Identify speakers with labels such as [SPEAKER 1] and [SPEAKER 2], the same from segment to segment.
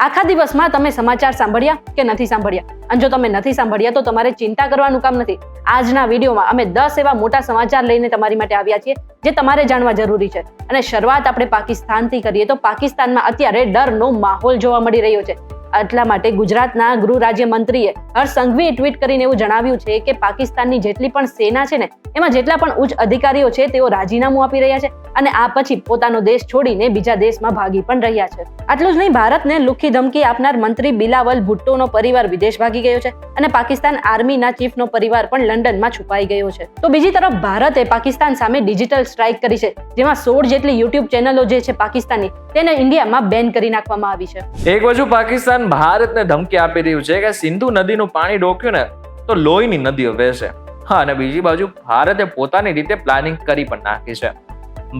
[SPEAKER 1] આખા દિવસમાં તમે સમાચાર સાંભળ્યા કે નથી સાંભળ્યા? અને જો તમે નથી સાંભળ્યા તો તમારે ચિંતા કરવાનું કામ નથી. આજના વિડીયોમાં અમે 10 એવા મોટા સમાચાર લઈને તમારી માટે આવ્યા છીએ જે તમારે જાણવા જરૂરી છે. અને શરૂઆત આપણે પાકિસ્તાનથી કરીએ તો પાકિસ્તાનમાં અત્યારે ડરનો માહોલ જોવા મળી રહ્યો છે. એટલા માટે ગુજરાતના ગૃહ રાજ્ય મંત્રીએ હર્ષ સંઘવીએ ટ્વીટ કરીને એવું જણાવ્યું છે કે પાકિસ્તાનની જેટલી પણ સેના છે ને એમાં જેટલા પણ ઉચ્ચ અધિકારીઓ છે તેઓ રાજીનામું આપી રહ્યા છે અને આ પછી પોતાનો દેશ છોડીને બીજા દેશમાં ભાગી પણ રહ્યા છે. આટલું જ નહીં, ભારતને લુખ્ખી ધમકી આપનાર મંત્રી બિલાવલ ભુટ્ટોનો પરિવાર વિદેશ ભાગી ગયો છે અને પાકિસ્તાન આર્મીના ચીફનો પરિવાર પણ લંડનમાં છુપાઈ ગયો છે. તો બીજી તરફ ભારતે પાકિસ્તાન સામે ડિજિટલ સ્ટ્રાઇક કરી છે, જેમાં 16 જેટલી યુટ્યુબ ચેનલો જે છે પાકિસ્તાની તેને ઇન્ડિયામાં બેન કરી નાખવામાં આવી છે.
[SPEAKER 2] એક બાજુ પાકિસ્તાન ભારતને ધમકી આપી રહ્યું છે કે સિંધુ નદીનું પાણી રોક્યું ને તો લોહીની નદીઓ વહેશે. હા, અને બીજી બાજુ ભારતે પોતાની રીતે પ્લાનિંગ કરી પણ નાખી છે.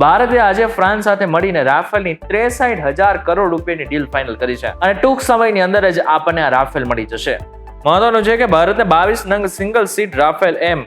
[SPEAKER 2] ભારતે આજે ફ્રાન્સ સાથે મળીને રાફેલની 63,000 કરોડ રૂપિયાની ડીલ ફાઇનલ કરી છે અને ટૂંક સમયની અંદર જ આપણને આ રાફેલ મળી જશે. મહત્વનું છે કે ભારતને 22 નંગ સિંગલ સીટ રાફેલ એમ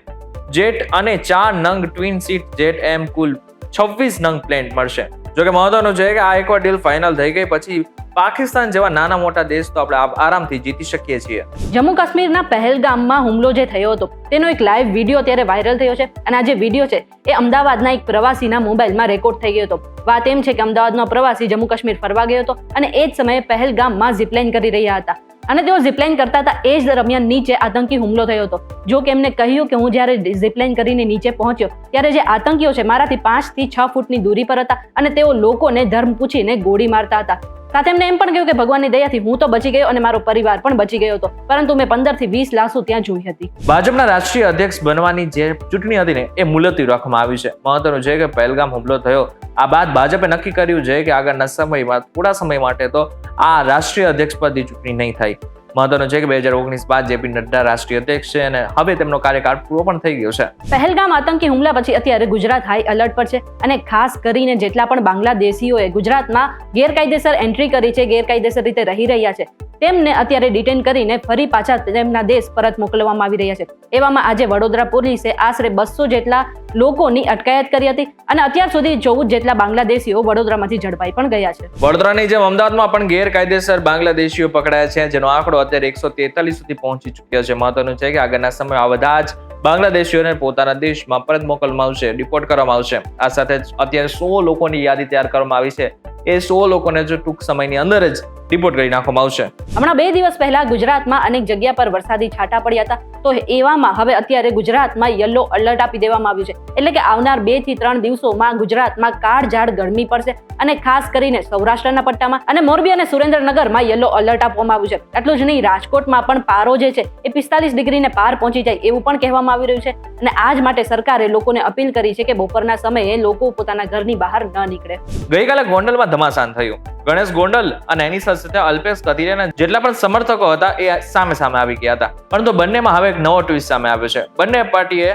[SPEAKER 2] જેટ અને 4 નંગ ટ્વિન સીટ જેટ એમ કુલ 26 નંગ પ્લેન મળશે. જોકે મહત્વનું છે કે આ એકવાર ડીલ ફાઇનલ થઈ ગઈ પછી પાકિસ્તાન જેવા નાના મોટા દેશ તો આપણે આરામથી જીતી શકીએ છીએ.
[SPEAKER 1] જમ્મુ કાશ્મીરના પહેલગામમાં હુમલો જે થયો હતો તેનો એક લાઈવ વિડીયો અત્યારે વાયરલ થયો છે અને આ જે વિડીયો છે એ અમદાવાદના એક પ્રવાસીના મોબાઈલમાં રેકોર્ડ થઈ ગયો હતો. વાત એમ છે કે અમદાવાદનો પ્રવાસી જમ્મુ કાશ્મીર ફરવા ગયો હતો અને એ જ સમયે પહેલગામમાં ઝીપલાઇન કરી રહ્યા હતા અને તેઓ ઝીપલાઇન કરતા હતા એ જ દરમિયાન નીચે આતંકી હુમલો થયો હતો. જો કે એમને કહ્યું કે હું જ્યારે ઝીપલાઇન કરીને નીચે પહોંચ્યો ત્યારે જે આતંકીઓ છે મારાથી 5 થી 6 ફૂટની દૂરી પર હતા અને તેઓ લોકોને ધર્મ પૂછીને ગોળી મારતા હતા. સાથે એમને એમ પણ કહ્યું કે ભગવાનની દયાથી હું તો બચી ગયો અને મારો પરિવાર પણ બચી ગયો હતો, પરંતુ મેં 15 થી 20 લાશો ત્યાં જોઈ હતી.
[SPEAKER 2] ભાજપના રાષ્ટ્રીય અધ્યક્ષ બનવાની જે ચૂંટણી હતી ને એ મુલતવી રાખવામાં આવી છે. મહત્વનું છે કે પહેલગામ હુમલો થયો આ બાદ ભાજપે નક્કી કર્યું છે કે આગળના સમયમાં થોડા સમય માટે તો આ રાષ્ટ્રીય અધ્યક્ષ પદની ચૂંટણી નહીં થાય. મહત્વનું છે કે 2019 બાદ જેપી નડ્ડા રાષ્ટ્રીય અધ્યક્ષ છે અને હવે તેમનો કાર્યકાળ પૂરો પણ થઈ ગયો છે.
[SPEAKER 1] પહેલગામ આતંકી હુમલા પછી અત્યારે ગુજરાત હાઈ એલર્ટ પર છે અને ખાસ કરીને જેટલા પણ બાંગ્લાદેશીઓએ ગુજરાતમાં ગેરકાયદેસર એન્ટ્રી કરી છે, ગેરકાયદેસર રીતે રહી રહ્યા છે, તેમને અત્યારે ડિટેન કરીને ફરી પાછા તેમના દેશ પરત મોકલવામાં આવી રહ્યા છે. એવામાં આજે વડોદરા પોલીસે આશરે 200 જેટલા લોકોની અટકાયત કરી હતી અને અત્યાર સુધી 14 જેટલા બાંગ્લાદેશીઓ વડોદરામાંથી ઝડપાઈ પણ ગયા છે.
[SPEAKER 2] વડોદરાની જેમ અમદાવાદમાં પણ ગેરકાયદેસર બાંગ્લાદેશીઓ પકડાયા છે, જેનો આંકડો અત્યારે 143 સુધી પહોંચી ચૂક્યો છે. મહત્વનું છે કે આગળના સમયમાં આ બધા જ બાંગ્લાદેશીઓને પોતાના દેશમાં પરત મોકલવામાં આવશે, ડિપોર્ટ કરવામાં આવશે. આ સાથે જ અત્યારે 100 લોકોની યાદી તૈયાર કરવામાં આવી છે. એ 100 લોકોને જો ટૂંક સમયની અંદર જ રિપોર્ટ કરી નાખવામાં આવશે.
[SPEAKER 1] હમણાં 2 દિવસ પહેલા ગુજરાતમાં અનેક જગ્યા પર વરસાદી છાંટા પડ્યા હતા, તો એવામાં હવે અત્યારે ગુજરાતમાં યલો એલર્ટ આપી દેવામાં આવ્યું છે. એટલે કે આવનાર 2 થી 3 દિવસોમાં ગુજરાતમાં કાળઝાળ ગરમી પડશે અને ખાસ કરીને સૌરાષ્ટ્રના પટ્ટામાં અને મોરબી અને સુરેન્દ્રનગરમાં યલો એલર્ટ આપવામાં આવ્યું છે. એટલું જ નહીં, રાજકોટમાં પણ પારો જે છે એ 45 ડિગ્રીને પાર પહોંચી જાય એવું પણ કહેવામાં આવી રહ્યું છે અને આ જ માટે સરકારે લોકોને અપીલ કરી છે કે બપોરના સમયે લોકો પોતાના ઘરની બહાર ન નીકળે.
[SPEAKER 2] ગઈકાલે ગોંડલમાં ધમાસાન થયું. ગણેશ ગોંડલ અને એની સાથે અલ્પેશ કથિરિયાના જેટલા પણ સમર્થકો હતા એ સામે આવી ગયા હતા, પરંતુ બંનેમાં હવે એક નવો ટ્વિસ્ટ સામે આવ્યો છે. બંને પાર્ટીએ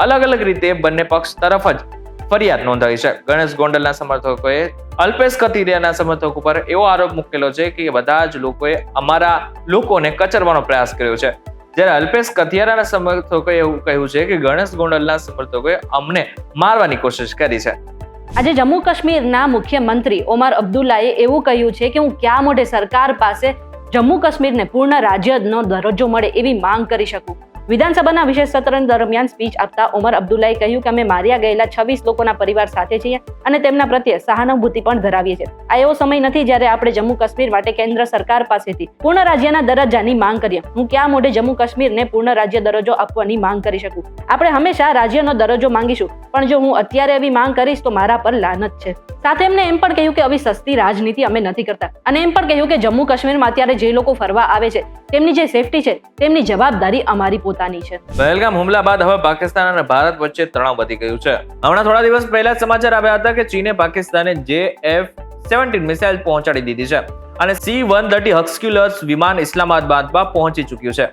[SPEAKER 2] અલગ અલગ રીતે બંને પક્ષ તરફ જ ફરિયાદ નોંધાવી છે. ગણેશ ગોંડલના સમર્થકોએ અલ્પેશ કથિરિયાના સમર્થકો પર એવો આરોપ મૂકેલો છે કે બધા જ લોકોએ અમારા લોકોને કચરવાનો પ્રયાસ કર્યો છે, જ્યારે અલ્પેશ કથિરિયાના સમર્થકોએ એવું કહ્યું છે કે ગણેશ ગોંડલના સમર્થકોએ અમને મારવાની કોશિશ કરી છે.
[SPEAKER 1] આજે જમ્મુ કાશ્મીરના મુખ્યમંત્રી ઓમર અબ્દુલ્લાએ એવું કહ્યું છે કે હું ક્યાં મોઢે સરકાર પાસે જમ્મુ કાશ્મીરને પૂર્ણ રાજ્યનો દરજ્જો મળે એવી માંગ કરી શકું. વિધાનસભાના વિશેષ સત્ર દરમિયાન સ્પીચ આપતા ઓમર અબ્દુલ્લાએ કહ્યું કે અમે માર્યા ગયેલા 26 લોકોના પરિવાર સાથે છીએ અને તેમના પ્રત્યે સહાનુભૂતિ પણ ધરાવીએ છીએ. આ એવો સમય નથી જ્યારે આપણે જમ્મુ કાશ્મીર માટે કેન્દ્ર સરકાર પાસેથી પૂર્ણ રાજ્યના દરજ્જાની માંગ કરીએ. હું ક્યાં મોઢે જમ્મુ કાશ્મીરને પૂર્ણ રાજ્ય દરજ્જો આપવાની માંગ કરી શકું. આપણે હંમેશા રાજ્યનો દરજ્જો માંગીશું, પણ જો હું અત્યારે એવી માંગ કરીશ તો મારા પર લાનત છે. સાથે એમને એમ પણ કહ્યું કે આવી સસ્તી રાજનીતિ અમે નથી કરતા અને એમ પણ કહ્યું કે જમ્મુ કાશ્મીરમાં અત્યારે જે લોકો ફરવા આવે છે તેમની જે સેફટી છે તેમની જવાબદારી અમારી પોતાની છે.
[SPEAKER 2] પહેલગામ હુમલા બાદ હવે પાકિસ્તાન અને ભારત વચ્ચે તણાવ વધી ગયું છે. હમણાં થોડા દિવસ પહેલા સમાચાર આવ્યા હતા કે ચીને પાકિસ્તાને JF-17 મિસાઇલ પહોંચાડી દીધી છે અને C-130 હર્ક્યુલસ વિમાન ઇસ્લામાબાદમાં પહોંચી ચૂક્યું છે.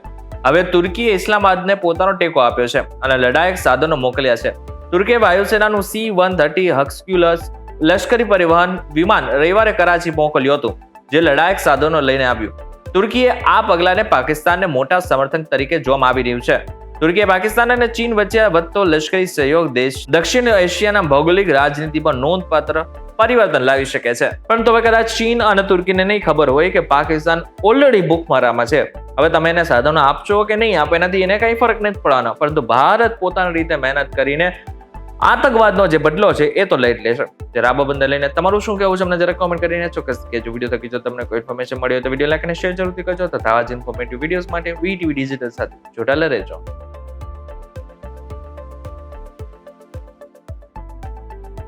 [SPEAKER 2] હવે તુર્કીએ ઇસ્લામાબાદને પોતાનો ટેકો આપ્યો છે અને લડાયક સાધનો મોકલ્યા છે. તુર્કીએ વાયુસેનાનું C-130 હર્ક્યુલસ લશ્કરી પરિવહન વિમાન રવિવારે કરાચી મોકલ્યું હતું, જે લડાયક સાધનો લઈને આવ્યું. તુર્કીએ આ પગલાને પાકિસ્તાનને મોટા સમર્થન તરીકે જોવામાં આવી રહ્યું છે. તુર્કીએ પાકિસ્તાન અને ચીન વચ્ચે વધતો લશ્કરી સહયોગ દેશ દક્ષિણ એશિયાના ભૌગોલિક રાજનીતિ પર નોંધપાત્ર પરિવર્તન લાવી શકે છે. પરંતુ હવે કદાચ ચીન અને તુર્કીને નહીં ખબર હોય કે પાકિસ્તાન ઓલરેડી ભૂખમરામાં છે. હવે તમે એને સાધનો આપશો કે નહીં આપો એનાથી એને કઈ ફરક નથી પડવાનો, પરંતુ ભારત પોતાની રીતે મહેનત કરીને આતંકવાદનો જે બદલો છે એ તો લઈ જ લેશે. જ્યારે આ બાબતને લઈને તમારું શું કહેવું છે અમને જરા કોમેન્ટ કરીને ચોક્કસ કહેજો. વિડીયો થકી જો તમને કોઈ ઇન્ફોર્મેશન મળી હોય તો વિડીયો લાઈક અને શેર જરૂરથી કરજો તથા આવા જ ઇન્ફોર્મેટિવ વિડીયોઝ માટે VTV ડિજિટલ સાથે જોડાયેલા રહેજો.